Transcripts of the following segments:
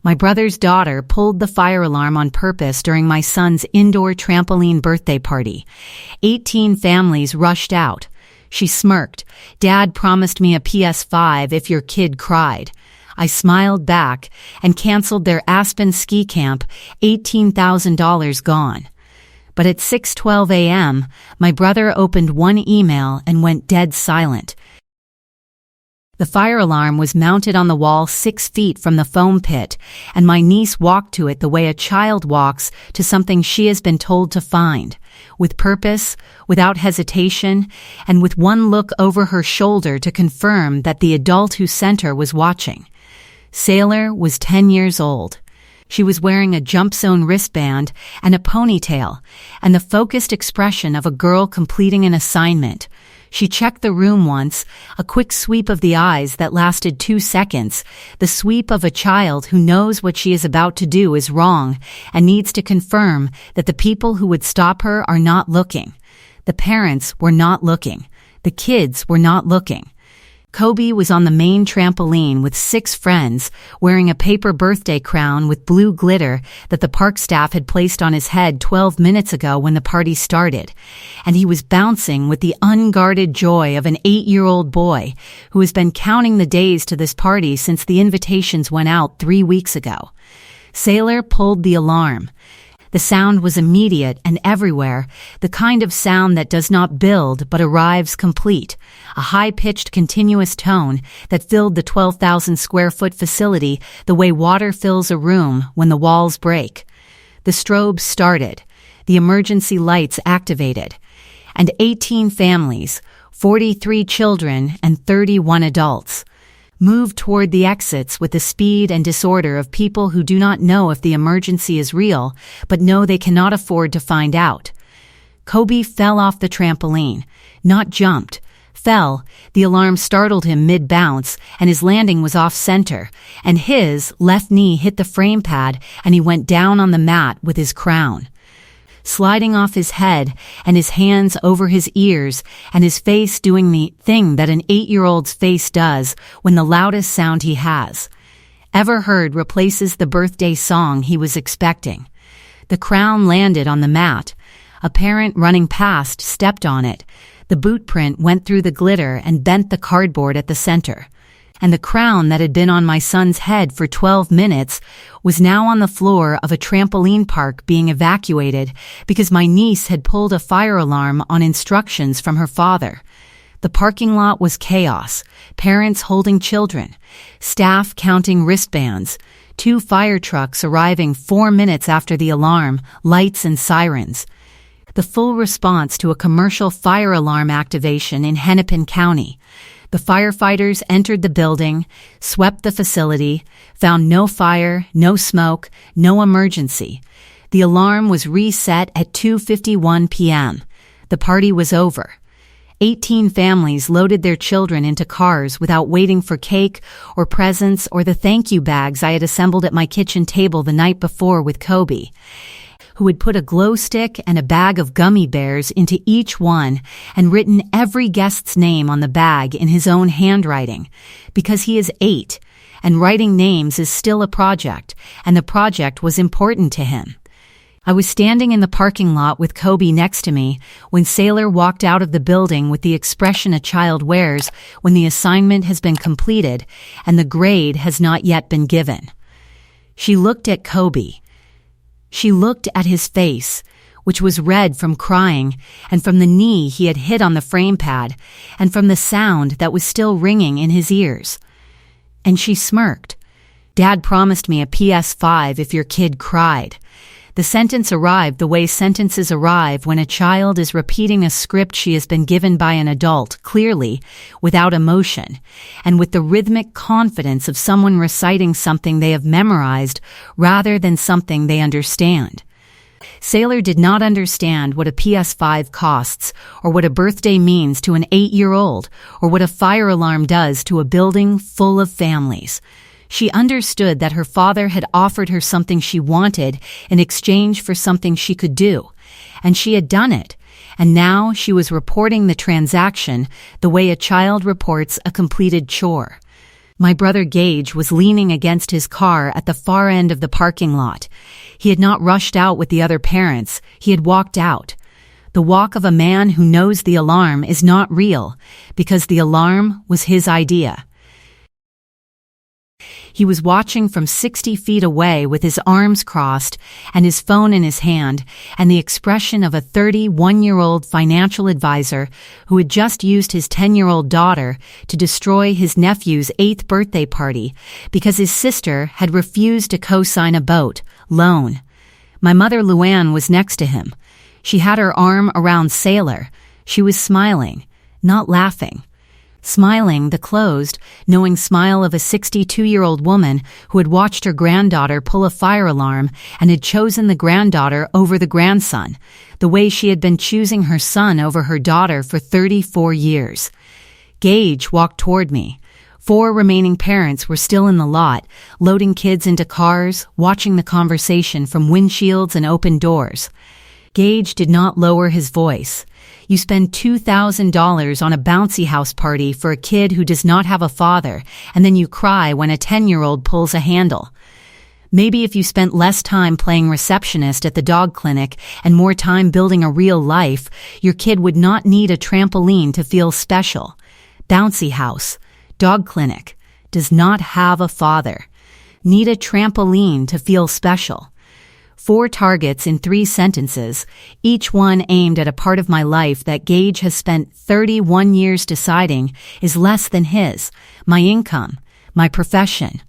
My brother's daughter pulled the fire alarm on purpose during my son's indoor trampoline birthday party. 18 families rushed out. She smirked. "Dad promised me a PS5 if your kid cried." I smiled back and canceled their Aspen ski camp, $18,000 gone. But at 6:12 a.m., my brother opened one email and went dead silent. The fire alarm was mounted on the wall 6 feet from the foam pit, and my niece walked to it the way a child walks to something she has been told to find, with purpose, without hesitation, and with one look over her shoulder to confirm that the adult who sent her was watching. Sailor was 10 years old. She was wearing a jump zone wristband and a ponytail, and the focused expression of a girl completing an assignment. She checked the room once, a quick sweep of the eyes that lasted 2 seconds, the sweep of a child who knows what she is about to do is wrong and needs to confirm that the people who would stop her are not looking. The parents were not looking. The kids were not looking. Kobe was on the main trampoline with 6 friends, wearing a paper birthday crown with blue glitter that the park staff had placed on his head 12 minutes ago when the party started, and he was bouncing with the unguarded joy of an 8-year-old boy who has been counting the days to this party since the invitations went out 3 weeks ago. Sailor pulled the alarm. The sound was immediate and everywhere, the kind of sound that does not build but arrives complete, a high-pitched continuous tone that filled the 12,000-square-foot facility the way water fills a room when the walls break. The strobe started, the emergency lights activated, and 18 families, 43 children and 31 adults, moved toward the exits with the speed and disorder of people who do not know if the emergency is real, but know they cannot afford to find out. Kobe fell off the trampoline, not jumped, fell. The alarm startled him mid-bounce, and his landing was off-center, and his left knee hit the frame pad, and he went down on the mat with his crown sliding off his head and his hands over his ears and his face doing the thing that an 8-year-old's face does when the loudest sound he has ever heard replaces the birthday song he was expecting. The crown landed on the mat. A parent running past stepped on it. The boot print went through the glitter and bent the cardboard at the center. And the crown that had been on my son's head for 12 minutes was now on the floor of a trampoline park being evacuated because my niece had pulled a fire alarm on instructions from her father. The parking lot was chaos, parents holding children, staff counting wristbands, 2 fire trucks arriving 4 minutes after the alarm, lights and sirens. The full response to a commercial fire alarm activation in Hennepin County. The firefighters entered the building, swept the facility, found no fire, no smoke, no emergency. The alarm was reset at 2:51 p.m. The party was over. 18 families loaded their children into cars without waiting for cake or presents or the thank you bags I had assembled at my kitchen table the night before with Kobe, who had put a glow stick and a bag of gummy bears into each one and written every guest's name on the bag in his own handwriting, because he is 8, and writing names is still a project, and the project was important to him. I was standing in the parking lot with Kobe next to me when Sailor walked out of the building with the expression a child wears when the assignment has been completed and the grade has not yet been given. She looked at Kobe. She looked at his face, which was red from crying and from the knee he had hit on the frame pad and from the sound that was still ringing in his ears. And she smirked. "Dad promised me a PS5 if your kid cried." The sentence arrived the way sentences arrive when a child is repeating a script she has been given by an adult, clearly, without emotion, and with the rhythmic confidence of someone reciting something they have memorized rather than something they understand. Sailor did not understand what a PS5 costs, or what a birthday means to an 8-year-old, or what a fire alarm does to a building full of families. She understood that her father had offered her something she wanted in exchange for something she could do, and she had done it, and now she was reporting the transaction the way a child reports a completed chore. My brother Gage was leaning against his car at the far end of the parking lot. He had not rushed out with the other parents, he had walked out. The walk of a man who knows the alarm is not real, because the alarm was his idea. He was watching from 60 feet away with his arms crossed and his phone in his hand, and the expression of a 31-year-old financial advisor who had just used his 10-year-old daughter to destroy his nephew's 8th birthday party because his sister had refused to co-sign a boat loan. My mother Luann was next to him. She had her arm around Sailor. She was smiling, not laughing. Smiling, the closed, knowing smile of a 62-year-old woman who had watched her granddaughter pull a fire alarm and had chosen the granddaughter over the grandson, the way she had been choosing her son over her daughter for 34 years. Gage walked toward me. 4 remaining parents were still in the lot, loading kids into cars, watching the conversation from windshields and open doors. Gage did not lower his voice. You spend $2,000 on a bouncy house party for a kid who does not have a father, and then you cry when a 10-year-old pulls a handle. Maybe if you spent less time playing receptionist at the dog clinic and more time building a real life, your kid would not need a trampoline to feel special. Bouncy house, dog clinic, does not have a father. Need a trampoline to feel special. 4 targets in 3 sentences, each one aimed at a part of my life that Gage has spent 31 years deciding is less than his: my income, my profession,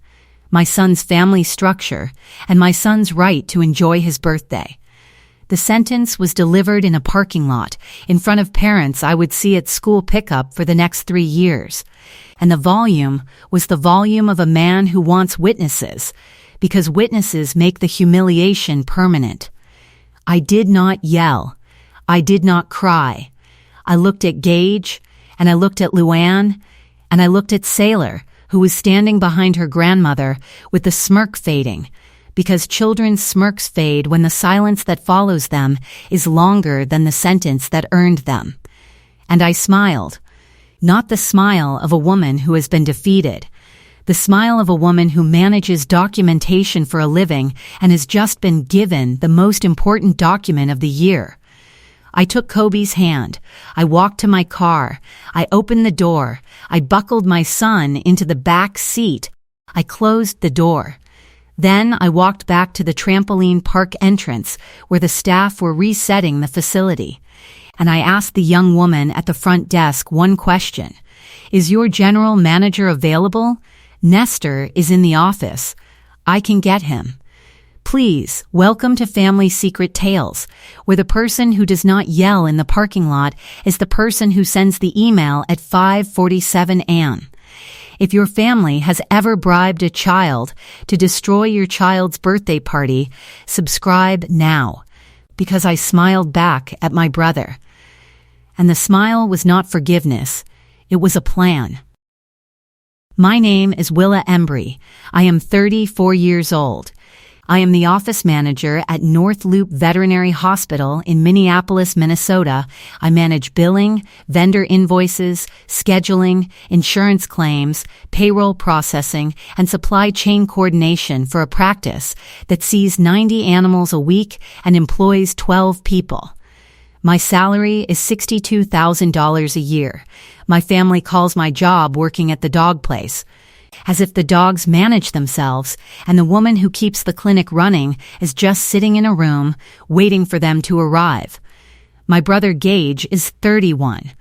my son's family structure, and my son's right to enjoy his birthday. The sentence was delivered in a parking lot, in front of parents I would see at school pickup for the next 3 years. And the volume was the volume of a man who wants witnesses, because witnesses make the humiliation permanent. I did not yell. I did not cry. I looked at Gage, and I looked at Luann, and I looked at Sailor, who was standing behind her grandmother with the smirk fading, because children's smirks fade when the silence that follows them is longer than the sentence that earned them. And I smiled. Not the smile of a woman who has been defeated. The smile of a woman who manages documentation for a living and has just been given the most important document of the year. I took Kobe's hand. I walked to my car. I opened the door. I buckled my son into the back seat. I closed the door. Then I walked back to the trampoline park entrance where the staff were resetting the facility. And I asked the young woman at the front desk one question. Is your general manager available? Nestor is in the office. I can get him. Please, welcome to Family Secret Tales, where the person who does not yell in the parking lot is the person who sends the email at 5:47 a.m. If your family has ever bribed a child to destroy your child's birthday party, subscribe now, because I smiled back at my brother. And the smile was not forgiveness, it was a plan. My name is Willa Embry. I am 34 years old. I am the office manager at North Loop Veterinary Hospital in Minneapolis, Minnesota. I manage billing, vendor invoices, scheduling, insurance claims, payroll processing, and supply chain coordination for a practice that sees 90 animals a week and employs 12 people. My salary is $62,000 a year. My family calls my job working at the dog place, as if the dogs manage themselves, and the woman who keeps the clinic running is just sitting in a room, waiting for them to arrive. My brother Gage is 31.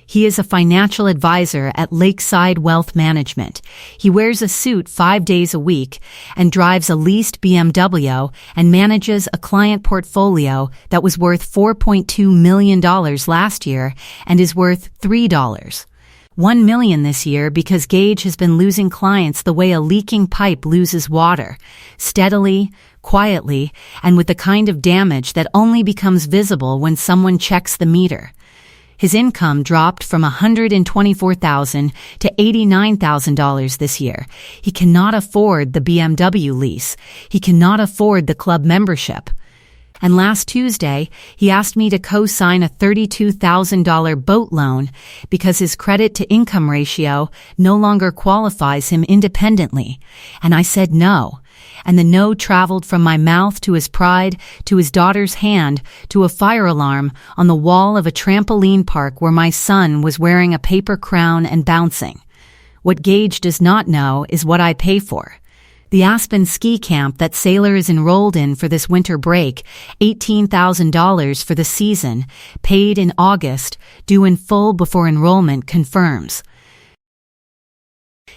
He is a financial advisor at Lakeside Wealth Management. He wears a suit 5 days a week and drives a leased BMW and manages a client portfolio that was worth $4.2 million last year and is worth $1 million this year because Gage has been losing clients the way a leaking pipe loses water, steadily, quietly, and with the kind of damage that only becomes visible when someone checks the meter. His income dropped from $124,000 to $89,000 this year. He cannot afford the BMW lease. He cannot afford the club membership. And last Tuesday, he asked me to co-sign a $32,000 boat loan because his credit-to-income ratio no longer qualifies him independently. And I said no. And the no traveled from my mouth to his pride, to his daughter's hand, to a fire alarm on the wall of a trampoline park where my son was wearing a paper crown and bouncing. What Gage does not know is what I pay for. The Aspen ski camp that Sailor is enrolled in for this winter break, $18,000 for the season, paid in August, due in full before enrollment confirms.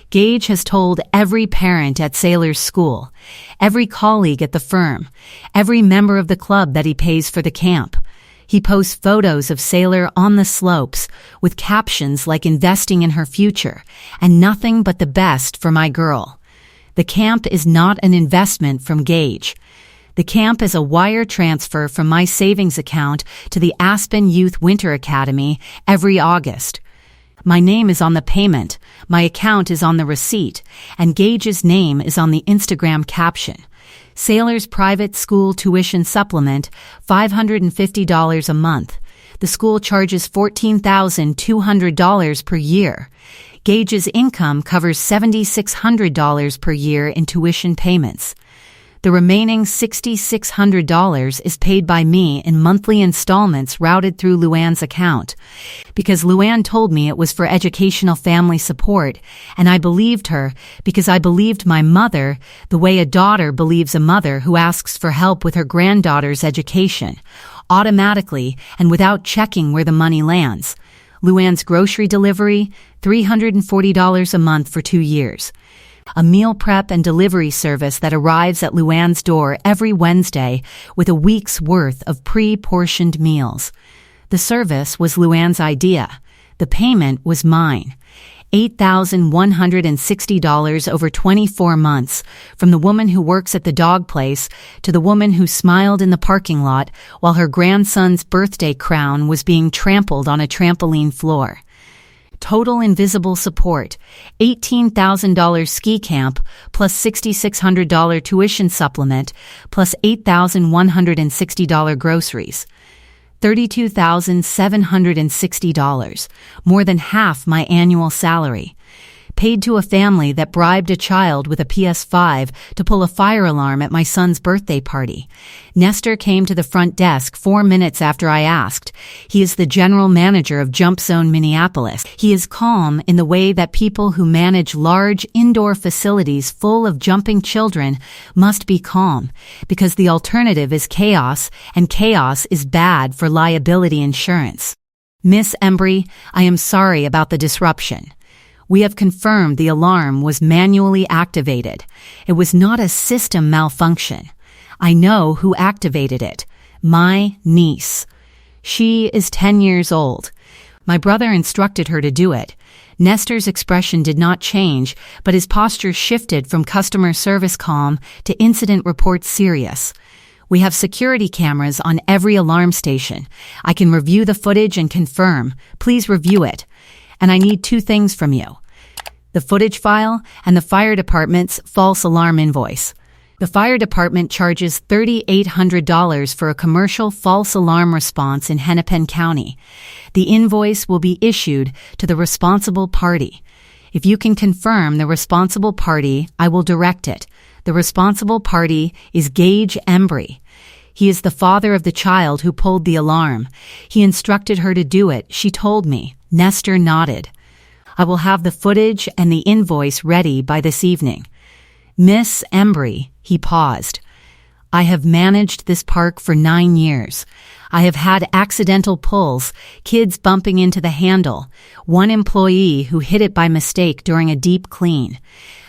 Gage has told every parent at Sailor's school, every colleague at the firm, every member of the club that he pays for the camp. He posts photos of Sailor on the slopes with captions like investing in her future and nothing but the best for my girl. The camp is not an investment from Gage. The camp is a wire transfer from my savings account to the Aspen Youth Winter Academy every August. My name is on the payment, my account is on the receipt, and Gage's name is on the Instagram caption. Sailor's private school tuition supplement, $550 a month. The school charges $14,200 per year. Gage's income covers $7,600 per year in tuition payments. The remaining $6,600 is paid by me in monthly installments routed through Luann's account. Because Luann told me it was for educational family support, and I believed her because I believed my mother the way a daughter believes a mother who asks for help with her granddaughter's education, automatically and without checking where the money lands. Luann's grocery delivery, $340 a month for 2 years. A meal prep and delivery service that arrives at Luann's door every Wednesday with a week's worth of pre-portioned meals. The service was Luann's idea. The payment was mine. $8,160 over 24 months, from the woman who works at the dog place to the woman who smiled in the parking lot while her grandson's birthday crown was being trampled on a trampoline floor. Total invisible support, $18,000 ski camp plus $6,600 tuition supplement plus $8,160 groceries. $32,760, more than half my annual salary. Paid to a family that bribed a child with a PS5 to pull a fire alarm at my son's birthday party. Nestor came to the front desk 4 minutes after I asked. He is the general manager of Jump Zone Minneapolis. He is calm in the way that people who manage large indoor facilities full of jumping children must be calm, because the alternative is chaos, and chaos is bad for liability insurance. Miss Embry, I am sorry about the disruption. We have confirmed the alarm was manually activated. It was not a system malfunction. I know who activated it. My niece. She is 10 years old. My brother instructed her to do it. Nestor's expression did not change, but his posture shifted from customer service calm to incident report serious. We have security cameras on every alarm station. I can review the footage and confirm. Please review it. And I need 2 things from you: the footage file and the fire department's false alarm invoice. The fire department charges $3,800 for a commercial false alarm response in Hennepin County. The invoice will be issued to the responsible party. If you can confirm the responsible party, I will direct it. The responsible party is Gage Embry. He is the father of the child who pulled the alarm. He instructed her to do it, she told me. Nestor nodded. I will have the footage and the invoice ready by this evening. Miss Embry, he paused. I have managed this park for 9 years. I have had accidental pulls, kids bumping into the handle, one employee who hit it by mistake during a deep clean.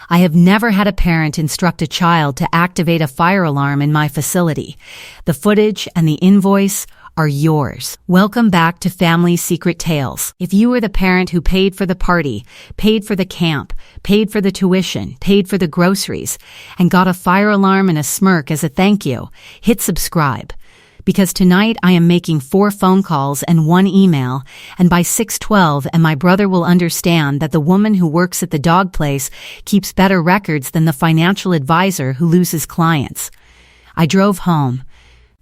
I have never had a parent instruct a child to activate a fire alarm in my facility. The footage and the invoice are yours. Welcome back to Family Secret Tales. If you were the parent who paid for the party, paid for the camp, paid for the tuition, paid for the groceries, and got a fire alarm and a smirk as a thank you, hit subscribe. Because tonight I am making 4 phone calls and 1 email, and by 6:12 and my brother will understand that the woman who works at the dog place keeps better records than the financial advisor who loses clients. I drove home.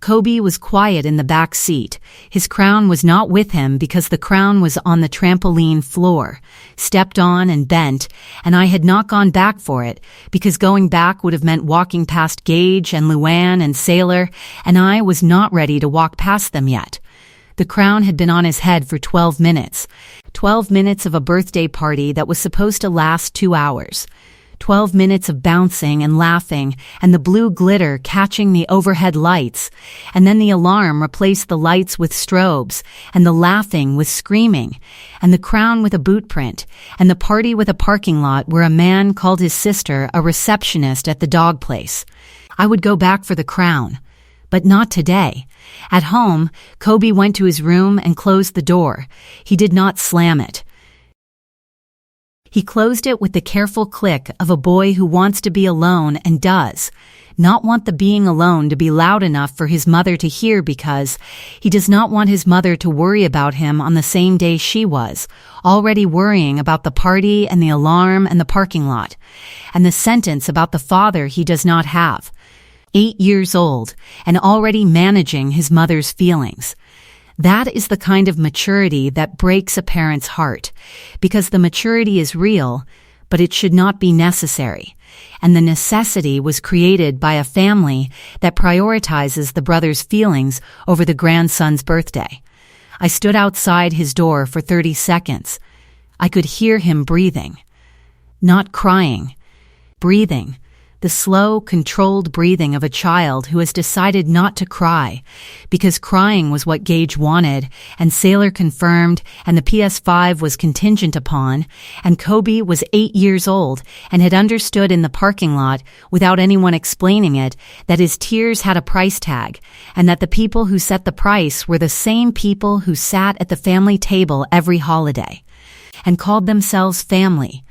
Kobe was quiet in the back seat. His crown was not with him because the crown was on the trampoline floor, stepped on and bent, and I had not gone back for it because going back would have meant walking past Gage and Luann and Sailor, and I was not ready to walk past them yet. The crown had been on his head for 12 minutes. 12 minutes of a birthday party that was supposed to last 2 hours. 12 minutes of bouncing and laughing and the blue glitter catching the overhead lights, and then the alarm replaced the lights with strobes, and the laughing with screaming, and the crown with a boot print, and the party with a parking lot where a man called his sister a receptionist at the dog place. I would go back for the crown. But not today. At home, Kobe went to his room and closed the door. He did not slam it. He closed it with the careful click of a boy who wants to be alone and does not want the being alone to be loud enough for his mother to hear because he does not want his mother to worry about him on the same day she was, already worrying about the party and the alarm and the parking lot, and the sentence about the father he does not have. 8 years old and already managing his mother's feelings. That is the kind of maturity that breaks a parent's heart, because the maturity is real, but it should not be necessary, and the necessity was created by a family that prioritizes the brother's feelings over the grandson's birthday. I stood outside his door for 30 seconds. I could hear him breathing. Not crying. Breathing. The slow, controlled breathing of a child who has decided not to cry, because crying was what Gage wanted, and Sailor confirmed, and the PS5 was contingent upon, and Kobe was 8 years old and had understood in the parking lot, without anyone explaining it, that his tears had a price tag, and that the people who set the price were the same people who sat at the family table every holiday, and called themselves family.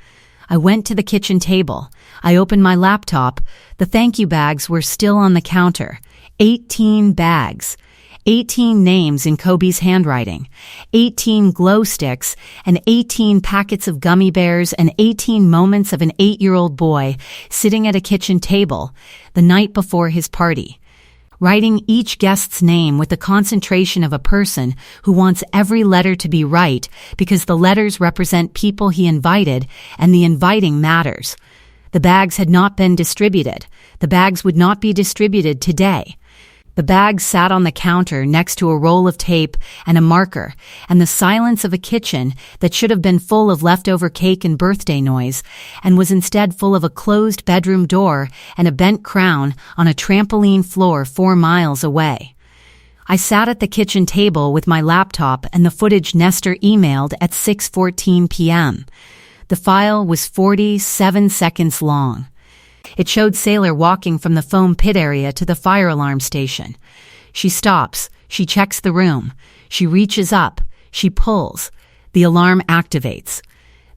I went to the kitchen table. I opened my laptop. The thank you bags were still on the counter. 18 bags. 18 names in Kobe's handwriting. 18 glow sticks and 18 packets of gummy bears and 18 moments of an 8-year-old boy sitting at a kitchen table the night before his party, writing each guest's name with the concentration of a person who wants every letter to be right because the letters represent people he invited and the inviting matters. The bags had not been distributed. The bags would not be distributed today. The bags sat on the counter next to a roll of tape and a marker, and the silence of a kitchen that should have been full of leftover cake and birthday noise, and was instead full of a closed bedroom door and a bent crown on a trampoline floor 4 miles away. I sat at the kitchen table with my laptop and the footage Nestor emailed at 6:14 p.m. The file was 47 seconds long. It showed Sailor walking from the foam pit area to the fire alarm station. She stops. She checks the room. She reaches up. She pulls. The alarm activates.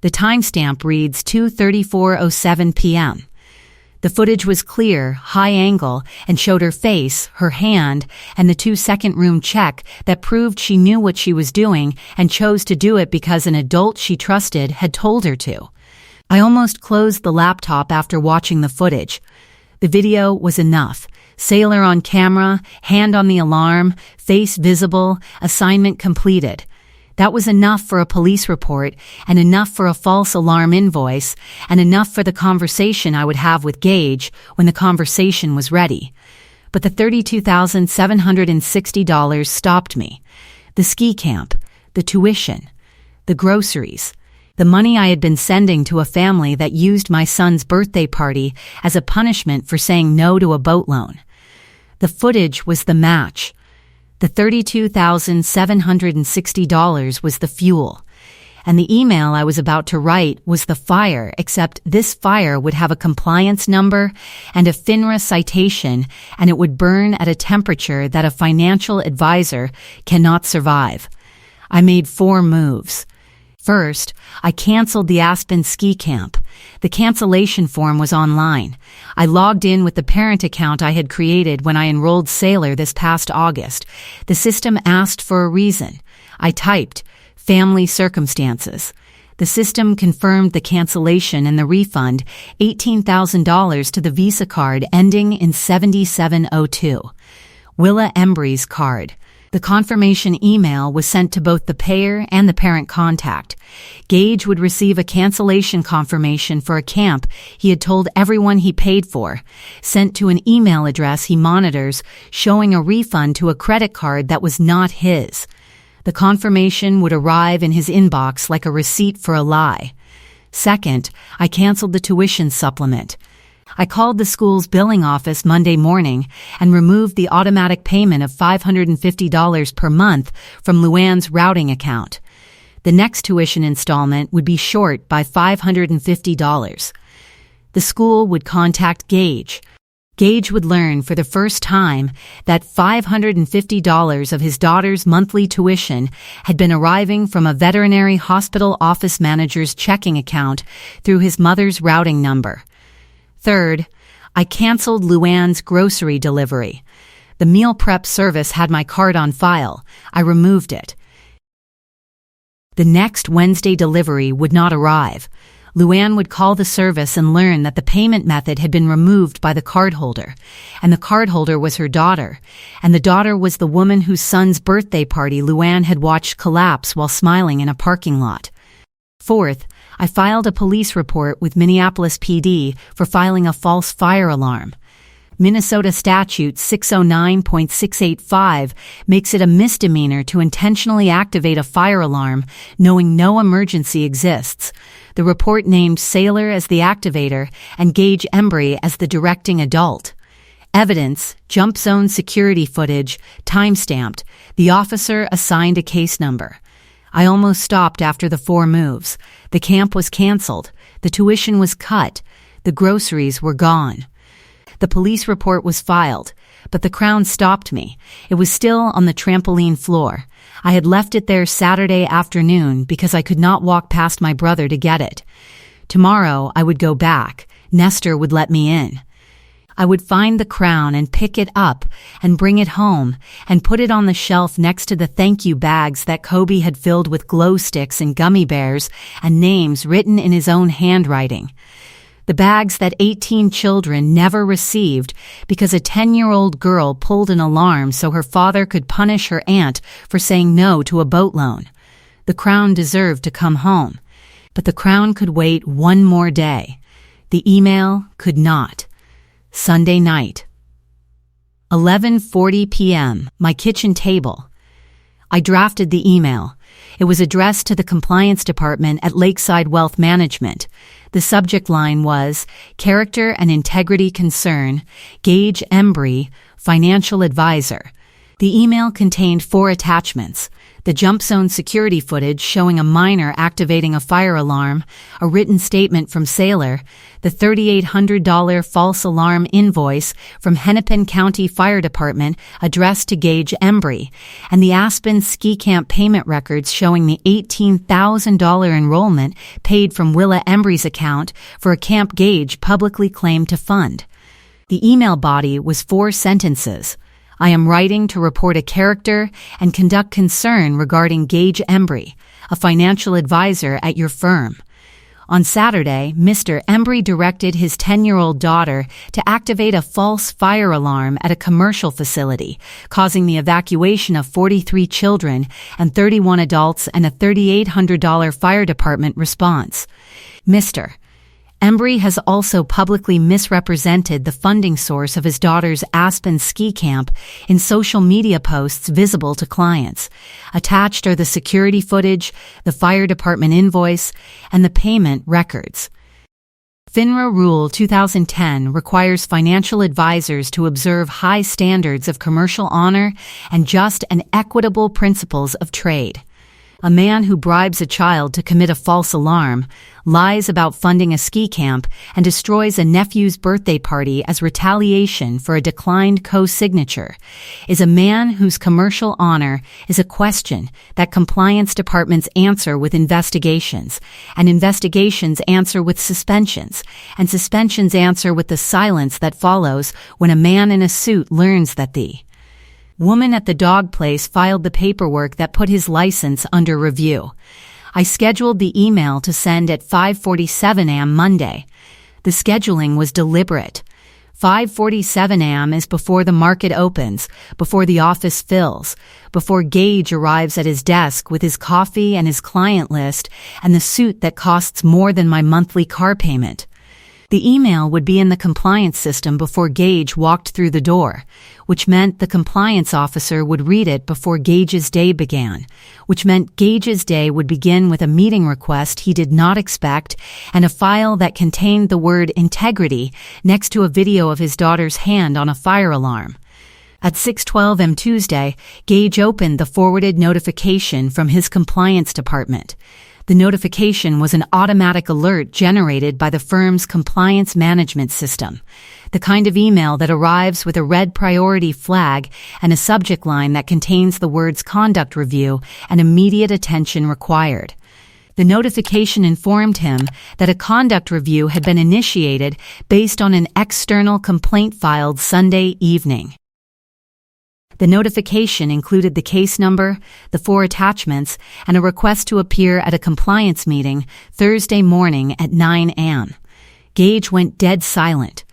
The timestamp reads 2:34:07 p.m. The footage was clear, high angle, and showed her face, her hand, and the 2-second room check that proved she knew what she was doing and chose to do it because an adult she trusted had told her to. I almost closed the laptop after watching the footage. The video was enough. Sailor on camera, hand on the alarm, face visible, assignment completed. That was enough for a police report, and enough for a false alarm invoice, and enough for the conversation I would have with Gage when the conversation was ready. But the $32,760 stopped me. The ski camp, the tuition, the groceries, the money I had been sending to a family that used my son's birthday party as a punishment for saying no to a boat loan. The footage was the match. The $32,760 was the fuel, and the email I was about to write was the fire, except this fire would have a compliance number and a FINRA citation, and it would burn at a temperature that a financial advisor cannot survive. I made 4 moves. First, I canceled the Aspen ski camp. The cancellation form was online. I logged in with the parent account I had created when I enrolled Sailor this past August. The system asked for a reason. I typed, family circumstances. The system confirmed the cancellation and the refund, $18,000 to the Visa card ending in 7702. Willa Embry's card. The confirmation email was sent to both the payer and the parent contact. Gage would receive a cancellation confirmation for a camp he had told everyone he paid for, sent to an email address he monitors, showing a refund to a credit card that was not his. The confirmation would arrive in his inbox like a receipt for a lie. Second, I canceled the tuition supplement. I called the school's billing office Monday morning and removed the automatic payment of $550 per month from Luann's routing account. The next tuition installment would be short by $550. The school would contact Gage. Gage would learn for the first time that $550 of his daughter's monthly tuition had been arriving from a veterinary hospital office manager's checking account through his mother's routing number. Third, I canceled Luann's grocery delivery. The meal prep service had my card on file. I removed it. The next Wednesday delivery would not arrive. Luann would call the service and learn that the payment method had been removed by the cardholder, and the cardholder was her daughter, and the daughter was the woman whose son's birthday party Luann had watched collapse while smiling in a parking lot. Fourth, I filed a police report with Minneapolis PD for filing a false fire alarm. Minnesota Statute 609.685 makes it a misdemeanor to intentionally activate a fire alarm knowing no emergency exists. The report named Saylor as the activator and Gage Embry as the directing adult. Evidence, jump zone security footage, time-stamped. The officer assigned a case number. I almost stopped after the 4 moves. The camp was canceled. The tuition was cut. The groceries were gone. The police report was filed, but the Crown stopped me. It was still on the trampoline floor. I had left it there Saturday afternoon because I could not walk past my brother to get it. Tomorrow I would go back. Nestor would let me in. I would find the crown and pick it up and bring it home and put it on the shelf next to the thank you bags that Kobe had filled with glow sticks and gummy bears and names written in his own handwriting. The bags that 18 children never received because a 10-year-old girl pulled an alarm so her father could punish her aunt for saying no to a boat loan. The crown deserved to come home, but the crown could wait one more day. The email could not. Sunday night. 11:40 p.m., my kitchen table. I drafted the email. It was addressed to the compliance department at Lakeside Wealth Management. The subject line was, Character and Integrity Concern, Gage Embry, Financial Advisor. The email contained 4 attachments: the jump zone security footage showing a minor activating a fire alarm, a written statement from Saylor, the $3,800 false alarm invoice from Hennepin County Fire Department addressed to Gage Embry, and the Aspen ski camp payment records showing the $18,000 enrollment paid from Willa Embry's account for a camp Gage publicly claimed to fund. The email body was 4 sentences. I am writing to report a character and conduct concern regarding Gage Embry, a financial advisor at your firm. On Saturday, Mr. Embry directed his 10-year-old daughter to activate a false fire alarm at a commercial facility, causing the evacuation of 43 children and 31 adults and a $3,800 fire department response. Mr. Embry has also publicly misrepresented the funding source of his daughter's Aspen ski camp in social media posts visible to clients. Attached are the security footage, the fire department invoice, and the payment records. FINRA Rule 2010 requires financial advisors to observe high standards of commercial honor and just and equitable principles of trade. A man who bribes a child to commit a false alarm, lies about funding a ski camp, and destroys a nephew's birthday party as retaliation for a declined co-signature is a man whose commercial honor is a question that compliance departments answer with investigations, and investigations answer with suspensions, and suspensions answer with the silence that follows when a man in a suit learns that the woman at the dog place filed the paperwork that put his license under review. I scheduled the email to send at 5:47 a.m. Monday. The scheduling was deliberate. 5:47 a.m. is before the market opens, before the office fills, before Gage arrives at his desk with his coffee and his client list and the suit that costs more than my monthly car payment. The email would be in the compliance system before Gage walked through the door, which meant the compliance officer would read it before Gage's day began, which meant Gage's day would begin with a meeting request he did not expect and a file that contained the word integrity next to a video of his daughter's hand on a fire alarm. At 6:12 m. Tuesday, Gage opened the forwarded notification from his compliance department. The notification was an automatic alert generated by the firm's compliance management system, the kind of email that arrives with a red priority flag and a subject line that contains the words conduct review and immediate attention required. The notification informed him that a conduct review had been initiated based on an external complaint filed Sunday evening. The notification included the case number, the 4 attachments, and a request to appear at a compliance meeting Thursday morning at 9 a.m. Gage went dead silent.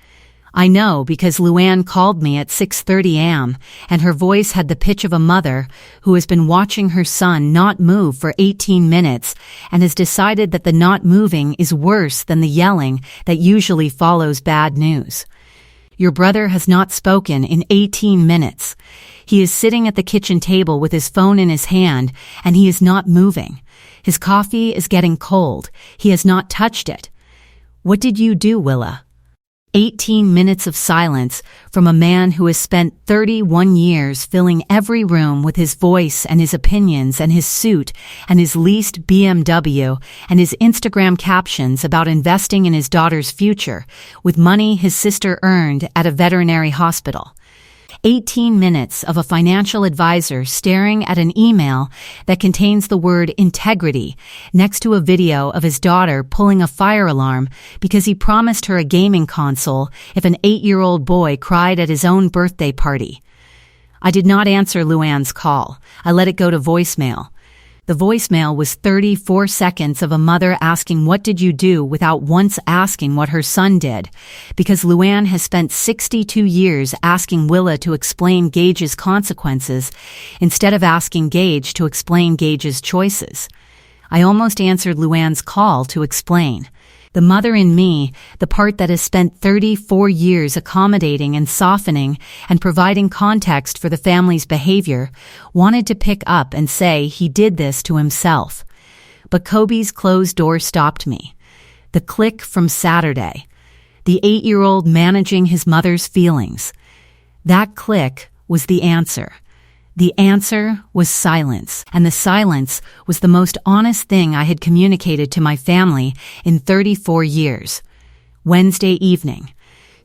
I know because Luann called me at 6:30 a.m., and her voice had the pitch of a mother who has been watching her son not move for 18 minutes and has decided that the not moving is worse than the yelling that usually follows bad news. Your brother has not spoken in 18 minutes. He is sitting at the kitchen table with his phone in his hand, and he is not moving. His coffee is getting cold. He has not touched it. What did you do, Willa? 18 minutes of silence from a man who has spent 31 years filling every room with his voice and his opinions and his suit and his leased BMW and his Instagram captions about investing in his daughter's future with money his sister earned at a veterinary hospital. 18 minutes of a financial advisor staring at an email that contains the word integrity next to a video of his daughter pulling a fire alarm because he promised her a gaming console if an 8-year-old boy cried at his own birthday party. I did not answer Luann's call. I let it go to voicemail. The voicemail was 34 seconds of a mother asking what did you do without once asking what her son did, because Luann has spent 62 years asking Willa to explain Gage's consequences instead of asking Gage to explain Gage's choices. I almost answered Luann's call to explain. The mother in me, the part that has spent 34 years accommodating and softening and providing context for the family's behavior, wanted to pick up and say he did this to himself. But Kobe's closed door stopped me. The click from Saturday. The 8-year-old managing his mother's feelings. That click was the answer. The answer was silence, and the silence was the most honest thing I had communicated to my family in 34 years. Wednesday evening,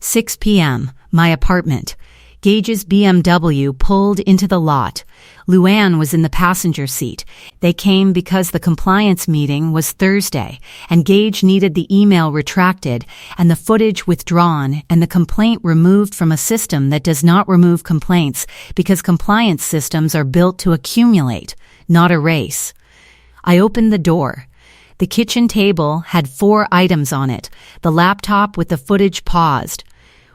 6 p.m., my apartment. Gage's BMW pulled into the lot. Luann was in the passenger seat. They came because the compliance meeting was Thursday, and Gage needed the email retracted and the footage withdrawn and the complaint removed from a system that does not remove complaints because compliance systems are built to accumulate, not erase. I opened the door. The kitchen table had 4 items on it, the laptop with the footage paused,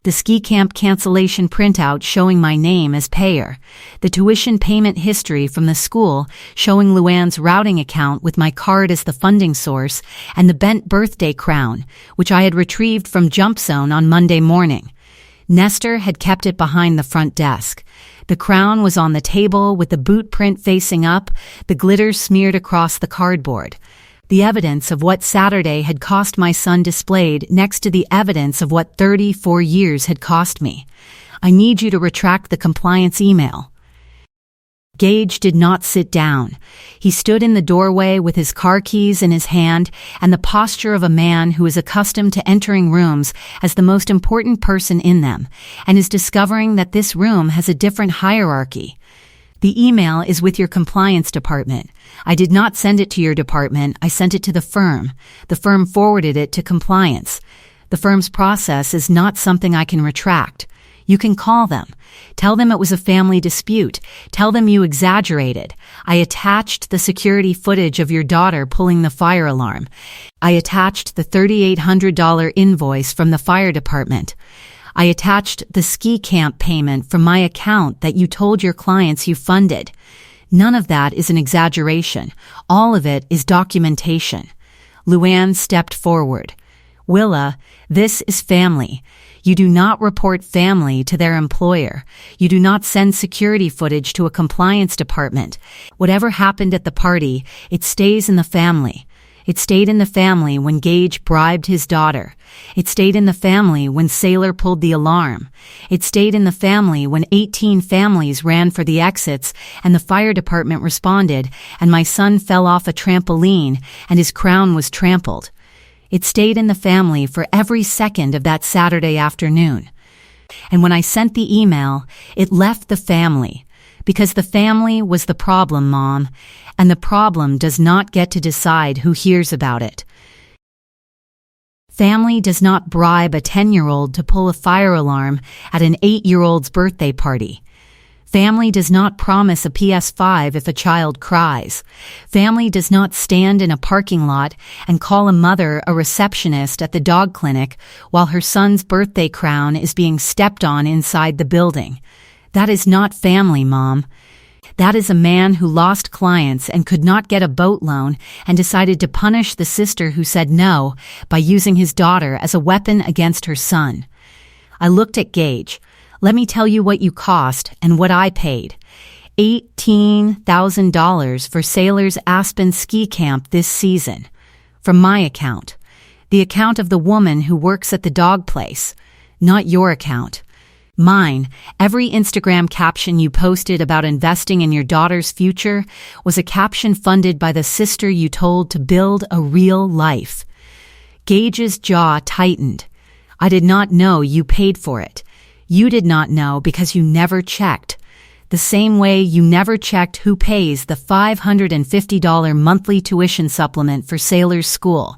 the ski camp cancellation printout showing my name as payer, the tuition payment history from the school showing Luann's routing account with my card as the funding source, and the bent birthday crown, which I had retrieved from Jump Zone on Monday morning. Nestor had kept it behind the front desk. The crown was on the table with the boot print facing up, the glitter smeared across the cardboard. The evidence of what Saturday had cost my son displayed next to the evidence of what 34 years had cost me. I need you to retract the compliance email. Gage did not sit down. He stood in the doorway with his car keys in his hand and the posture of a man who is accustomed to entering rooms as the most important person in them and is discovering that this room has a different hierarchy. The email is with your compliance department. I did not send it to your department. I sent it to the firm. The firm forwarded it to compliance. The firm's process is not something I can retract. You can call them. Tell them it was a family dispute. Tell them you exaggerated. I attached the security footage of your daughter pulling the fire alarm. I attached the $3,800 invoice from the fire department. I attached the ski camp payment from my account that you told your clients you funded. None of that is an exaggeration. All of it is documentation. Luann stepped forward. Willa, this is family. You do not report family to their employer. You do not send security footage to a compliance department. Whatever happened at the party, it stays in the family. It stayed in the family when Gage bribed his daughter. It stayed in the family when Sailor pulled the alarm. It stayed in the family when 18 families ran for the exits and the fire department responded and my son fell off a trampoline and his crown was trampled. It stayed in the family for every second of that Saturday afternoon. And when I sent the email, it left the family. Because the family was the problem, Mom, and the problem does not get to decide who hears about it. Family does not bribe a 10-year-old to pull a fire alarm at an 8-year-old's birthday party. Family does not promise a PS5 if a child cries. Family does not stand in a parking lot and call a mother a receptionist at the dog clinic while her son's birthday crown is being stepped on inside the building. That is not family, Mom. That is a man who lost clients and could not get a boat loan and decided to punish the sister who said no by using his daughter as a weapon against her son. I looked at Gage. Let me tell you what you cost and what I paid. $18,000 for Sailor's Aspen ski camp this season. From my account. The account of the woman who works at the dog place. Not your account. Mine, every Instagram caption you posted about investing in your daughter's future was a caption funded by the sister you told to build a real life. Gage's jaw tightened. I did not know you paid for it. You did not know because you never checked. The same way you never checked who pays the $550 monthly tuition supplement for Sailor's school.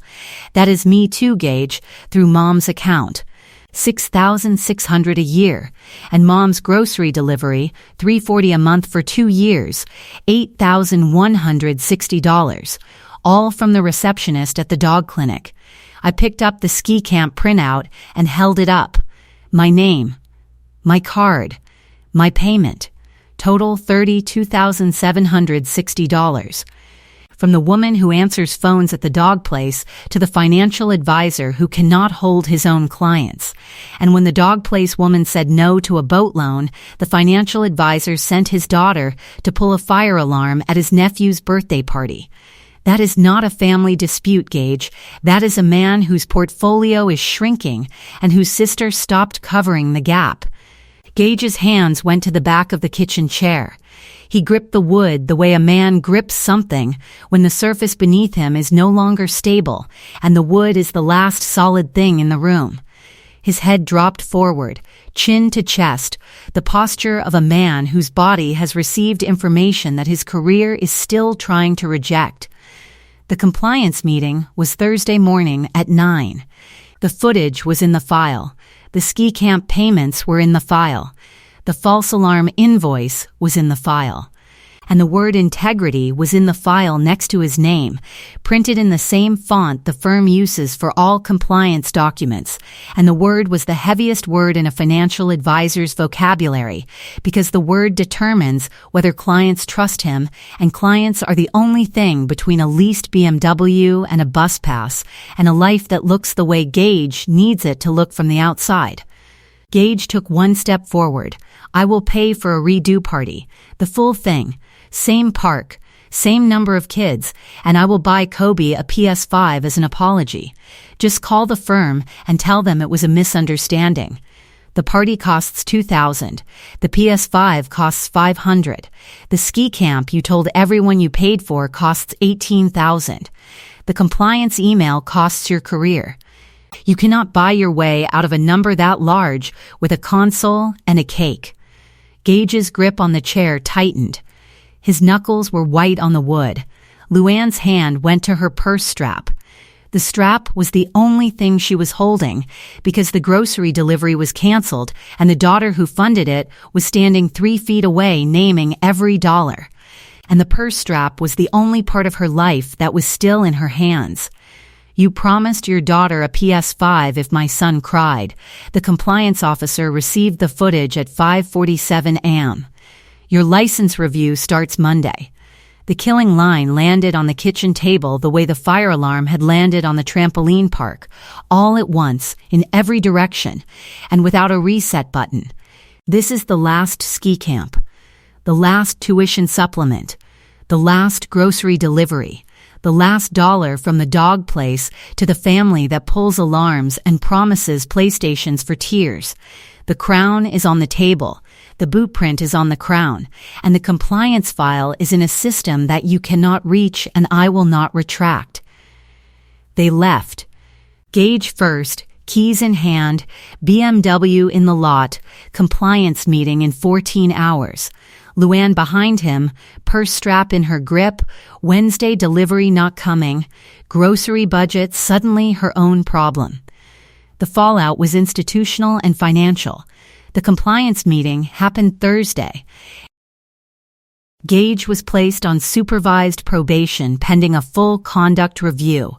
That is me too, Gage, through Mom's account. $6,600 a year, and Mom's grocery delivery, $340 a month for 2 years, $8,160, all from the receptionist at the dog clinic. I picked up the ski camp printout and held it up. My name, my card, my payment, total $32,760. From the woman who answers phones at the dog place to the financial advisor who cannot hold his own clients. And when the dog place woman said no to a boat loan, the financial advisor sent his daughter to pull a fire alarm at his nephew's birthday party. That is not a family dispute, Gage. That is a man whose portfolio is shrinking and whose sister stopped covering the gap. Gage's hands went to the back of the kitchen chair. He gripped the wood the way a man grips something when the surface beneath him is no longer stable and the wood is the last solid thing in the room. His head dropped forward, chin to chest, the posture of a man whose body has received information that his career is still trying to reject. The compliance meeting was Thursday morning at 9. The footage was in the file. The ski camp payments were in the file. The false alarm invoice was in the file. And the word integrity was in the file next to his name, printed in the same font the firm uses for all compliance documents. And the word was the heaviest word in a financial advisor's vocabulary, because the word determines whether clients trust him, and clients are the only thing between a leased BMW and a bus pass, and a life that looks the way Gage needs it to look from the outside. Gage took one step forward. I will pay for a redo party. The full thing. Same park. Same number of kids. And I will buy Kobe a PS5 as an apology. Just call the firm and tell them it was a misunderstanding. The party costs $2,000. The PS5 costs $500. The ski camp you told everyone you paid for costs $18,000. The compliance email costs your career. You cannot buy your way out of a number that large with a console and a cake. Gage's grip on the chair tightened. His knuckles were white on the wood. Luann's hand went to her purse strap. The strap was the only thing she was holding because the grocery delivery was canceled and the daughter who funded it was standing 3 feet away naming every dollar. And the purse strap was the only part of her life that was still in her hands. You promised your daughter a PS5 if my son cried. The compliance officer received the footage at 5:47 a.m. Your license review starts Monday. The killing line landed on the kitchen table the way the fire alarm had landed on the trampoline park, all at once, in every direction, and without a reset button. This is the last ski camp, the last tuition supplement, the last grocery delivery, the last dollar from the dog place to the family that pulls alarms and promises PlayStations for tears. The crown is on the table, the boot print is on the crown, and the compliance file is in a system that you cannot reach and I will not retract. They left. Gage first, keys in hand, BMW in the lot, compliance meeting in 14 hours. Luann behind him, purse strap in her grip, Wednesday delivery not coming, grocery budget suddenly her own problem. The fallout was institutional and financial. The compliance meeting happened Thursday. Gage was placed on supervised probation pending a full conduct review.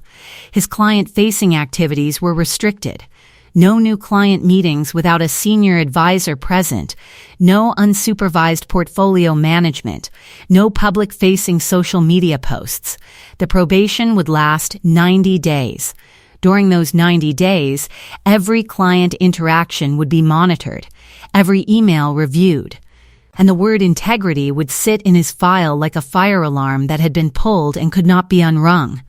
His client-facing activities were restricted. No new client meetings without a senior advisor present, no unsupervised portfolio management, no public-facing social media posts. The probation would last 90 days. During those 90 days, every client interaction would be monitored, every email reviewed, and the word integrity would sit in his file like a fire alarm that had been pulled and could not be unrung.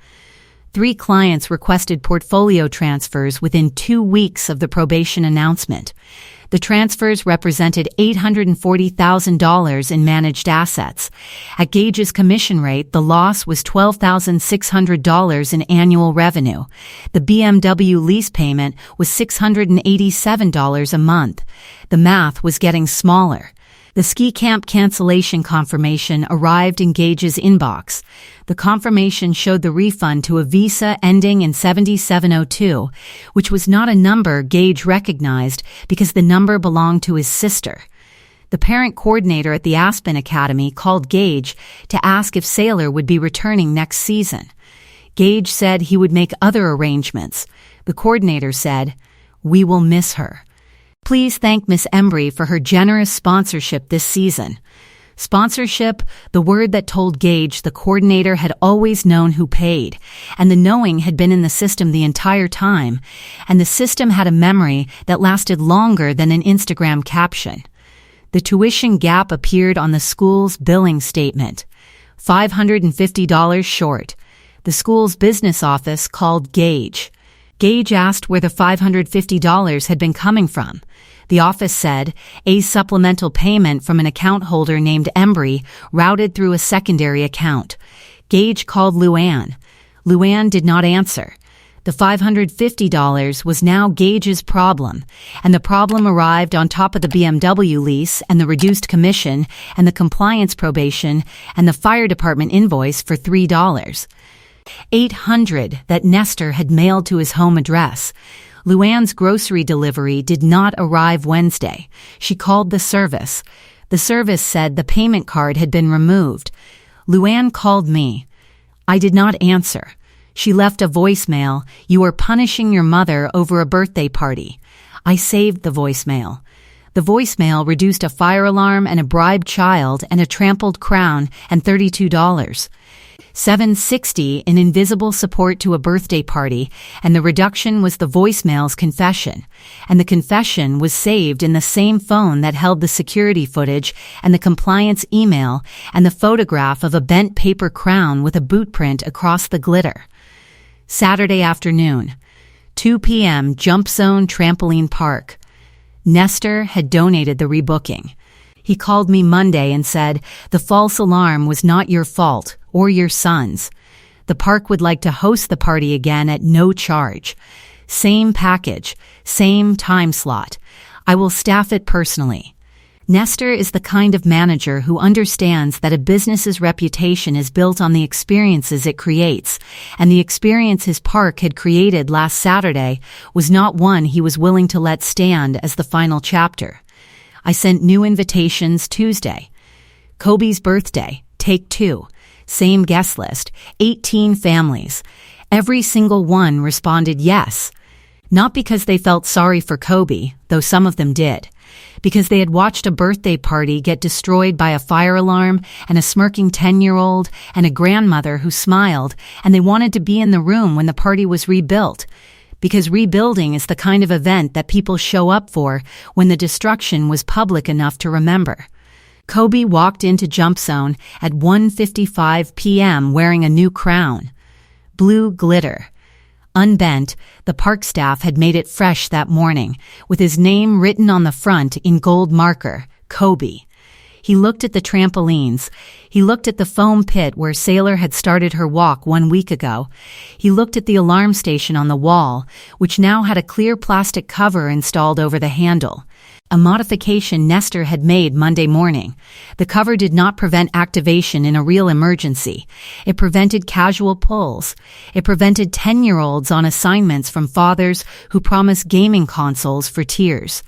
3 clients requested portfolio transfers within 2 weeks of the probation announcement. The transfers represented $840,000 in managed assets. At Gage's commission rate, the loss was $12,600 in annual revenue. The BMW lease payment was $687 a month. The math was getting smaller. The ski camp cancellation confirmation arrived in Gage's inbox. The confirmation showed the refund to a Visa ending in 7702, which was not a number Gage recognized because the number belonged to his sister. The parent coordinator at the Aspen Academy called Gage to ask if Sailor would be returning next season. Gage said he would make other arrangements. The coordinator said, "We will miss her. Please thank Miss Embry for her generous sponsorship this season." Sponsorship, the word that told Gage the coordinator had always known who paid, and the knowing had been in the system the entire time, and the system had a memory that lasted longer than an Instagram caption. The tuition gap appeared on the school's billing statement. $550 short. The school's business office called Gage. Gage asked where the $550 had been coming from. The office said, a supplemental payment from an account holder named Embry routed through a secondary account. Gage called Luann. Luann did not answer. The $550 was now Gage's problem, and the problem arrived on top of the BMW lease and the reduced commission and the compliance probation and the fire department invoice for $3. $800 that Nestor had mailed to his home address. Luann's grocery delivery did not arrive Wednesday. She called the service. The service said the payment card had been removed. Luann called me. I did not answer. She left a voicemail. "You are punishing your mother over a birthday party." I saved the voicemail. The voicemail reduced a fire alarm and a bribed child and a trampled crown and $32. $760 in invisible support to a birthday party, and the reduction was the voicemail's confession. And the confession was saved in the same phone that held the security footage and the compliance email and the photograph of a bent paper crown with a boot print across the glitter. Saturday afternoon, 2 p.m. Jump Zone Trampoline Park. Nestor had donated the rebooking. He called me Monday and said, "The false alarm was not your fault or your son's. The park would like to host the party again at no charge. Same package, same time slot. I will staff it personally." Nestor is the kind of manager who understands that a business's reputation is built on the experiences it creates, and the experience his park had created last Saturday was not one he was willing to let stand as the final chapter. I sent new invitations Tuesday. Kobe's birthday, take 2. Same guest list, 18 families. Every single one responded yes. Not because they felt sorry for Kobe, though some of them did. Because they had watched a birthday party get destroyed by a fire alarm and a smirking 10-year-old and a grandmother who smiled, and they wanted to be in the room when the party was rebuilt. Because rebuilding is the kind of event that people show up for when the destruction was public enough to remember. Kobe walked into Jump Zone at 1:55 p.m. wearing a new crown. Blue glitter. Unbent, the park staff had made it fresh that morning, with his name written on the front in gold marker, Kobe. He looked at the trampolines. He looked at the foam pit where Sailor had started her walk 1 week ago. He looked at the alarm station on the wall, which now had a clear plastic cover installed over the handle. A modification Nestor had made Monday morning. The cover did not prevent activation in a real emergency. It prevented casual pulls. It prevented 10-year-olds on assignments from fathers who promised gaming consoles for tears.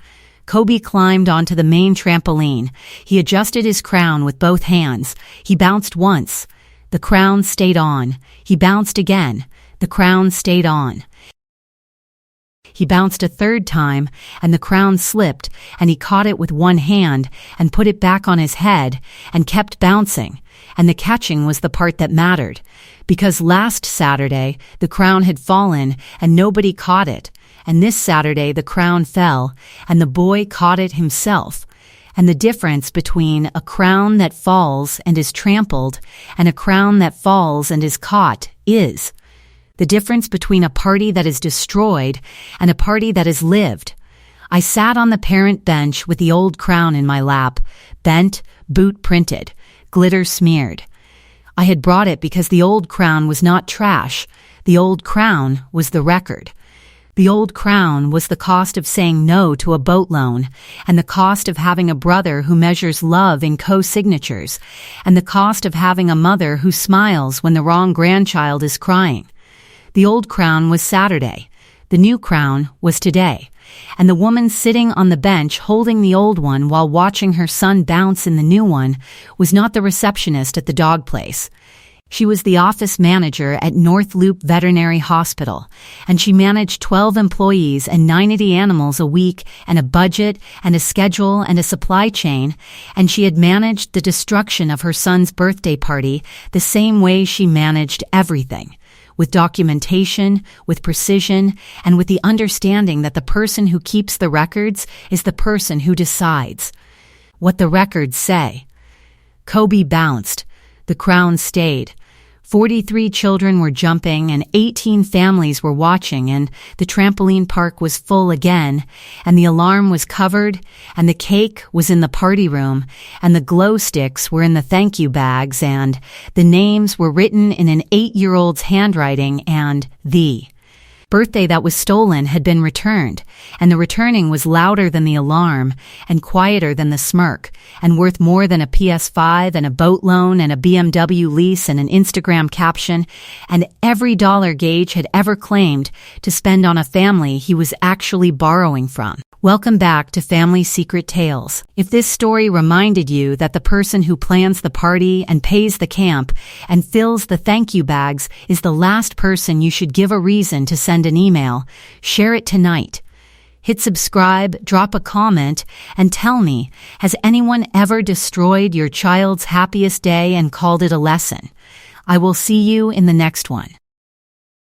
Kobe climbed onto the main trampoline. He adjusted his crown with both hands. He bounced once. The crown stayed on. He bounced again. The crown stayed on. He bounced a third time, and the crown slipped, and he caught it with one hand and put it back on his head and kept bouncing. And the catching was the part that mattered, because last Saturday the crown had fallen and nobody caught it, and this Saturday the crown fell and the boy caught it himself. And the difference between a crown that falls and is trampled and a crown that falls and is caught is the difference between a party that is destroyed and a party that is lived. I sat on the parent bench with the old crown in my lap, bent, boot printed, glitter smeared. I had brought it because the old crown was not trash. The old crown was the record. The old crown was the cost of saying no to a boat loan, and the cost of having a brother who measures love in co-signatures, and the cost of having a mother who smiles when the wrong grandchild is crying. The old crown was Saturday. The new crown was today. And the woman sitting on the bench holding the old one while watching her son bounce in the new one was not the receptionist at the dog place. She was the office manager at North Loop Veterinary Hospital, and she managed 12 employees and 90 animals a week and a budget and a schedule and a supply chain, and she had managed the destruction of her son's birthday party the same way she managed everything. With documentation, with precision, and with the understanding that the person who keeps the records is the person who decides what the records say. Kobe bounced. The crown stayed. 43 children were jumping and 18 families were watching, and the trampoline park was full again, and the alarm was covered, and the cake was in the party room, and the glow sticks were in the thank you bags, and the names were written in an 8-year-old's handwriting, and the birthday that was stolen had been returned, and the returning was louder than the alarm and quieter than the smirk, and worth more than a PS5 and a boat loan and a BMW lease and an Instagram caption, and every dollar Gage had ever claimed to spend on a family he was actually borrowing from. Welcome back to Family Secret Tales. If this story reminded you that the person who plans the party and pays the camp and fills the thank you bags is the last person you should give a reason to send an email, share it tonight. Hit subscribe, drop a comment, and tell me, has anyone ever destroyed your child's happiest day and called it a lesson? I will see you in the next one.